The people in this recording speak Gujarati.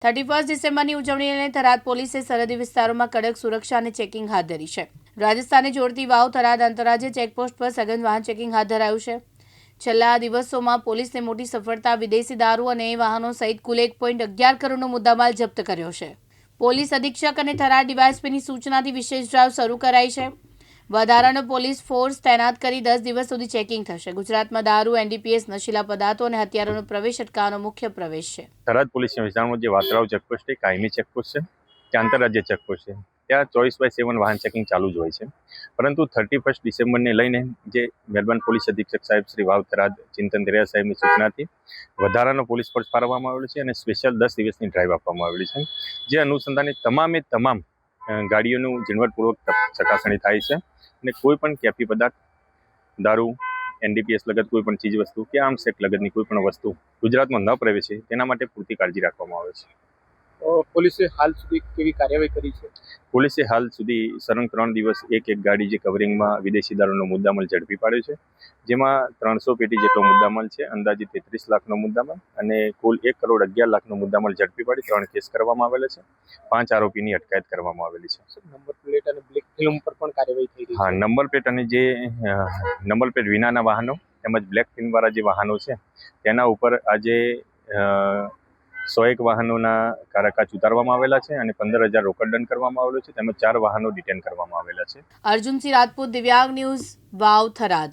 31 ડિસેમ્બરની ઉજવણીને લઈને થરાદ પોલીસે સરહદી વિસ્તારોમાં કડક સુરક્ષા અને ચેકિંગ હાથ ધરી છે. રાજસ્થાનને જોડતી વાવ થરાદ આંતરરાજ્ય ચેકપોસ્ટ પર સઘન વાહન ચેકિંગ હાથ ધરાયું છે. છેલ્લા દિવસોમાં પોલીસને મોટી સફળતા વિદેશી દારૂ અને વાહનો સહિત કુલ 1.11 કરોડનો મુદ્દામાલ જપ્ત કર્યો છે. પોલીસ અધિક્ષક અને થરાદ ડીવાયએસપીની સૂચનાથી વિશેષ ડ્રાઈવ શરૂ કરાઈ છે. વધારાનો પોલીસ ફોર્સ તૈનાત કરી 10 દિવસ સુધી ચેકિંગ થશે. ગુજરાતમાં દારૂ, એનડીપીએસ, નશીલા પદાર્થો અને હથિયારોનો પ્રવેશ અટકાવવાનો મુખ્ય પ્રવેશ છે. થરાદ પોલીસના વિસ્તારમાં જે વાતરાવ ચેકપોસ્ટ છે કાયમી ચેકપોસ્ટ છે, તે આંતરરાજ્ય ચેકપોસ્ટ છે. ત્યાં 24/7 વાહન ચેકિંગ ચાલુ જ હોય છે. પરંતુ 31 ડિસેમ્બરને લઈને જે મહેરબાન પોલીસ અધિક્ષક સાહેબ શ્રી વાવ થરાદ ચિંતન દરિયા સાહેબની સૂચનાથી વધારાનો પોલીસ ફોર્સ ફાળવવામાં આવેલો છે અને સ્પેશિયલ 10 દિવસની ડ્રાઈવ આપવામાં આવેલી છે. જે અનુસંધાને તમામ ગાડીઓનું ઝીણવટપૂર્વક ચકાસણી થાય છે અને કોઈ પણ કેફી પદાર્થ, દારૂ, એનડીપીએસ લગત કોઈ પણ ચીજ વસ્તુ કે આર્મ્સ એક્ટ લગતની કોઈ પણ વસ્તુ ગુજરાતમાં ન પ્રવેશે તેના માટે પૂરતી કાળજી રાખવામાં આવે છે. પોલીસે હાલ સુધી કેવી કાર્યવાહી કરી છે? પોલીસે હાલ સુધી સળંગ 3 દિવસ એક ગાડી જે કવરિંગમાં વિદેશી દારૂનો મુદ્દામાલ ઝડપી પાડ્યો છે. જેમાં 300 પેટી જેટલો મુદ્દામાલ છે, અંદાજિત 33 લાખનો મુદ્દામાલ અને કુલ 1.11 કરોડ મુદ્દામાલ ઝડપી પાડી 3 કેસ કરવામાં આવેલા છે. 5 આરોપીની અટકાયત કરવામાં આવેલી છે. નંબર પ્લેટ અને બ્લેક ફિલ્મ પર પણ કાર્યવાહી થઈ રહી છે. હા, નંબર પ્લેટ અને જે નંબર પ્લેટ વિનાના વાહનો તેમજ બ્લેક ફિલ્મવાળા જે વાહનો છે તેના ઉપર આજે 101 વાહનોના કારાકાચ ઉતારવામાં આવેલા છે અને 15,000 રોકડ દંડ કરવામાં આવેલો છે તેમજ 4 વાહનો ડિટેન કરવામાં આવેલા છે. અર્જુનસિંહ રાજપૂત, દિવ્યાંગ ન્યૂઝ, વાવ થરાદ.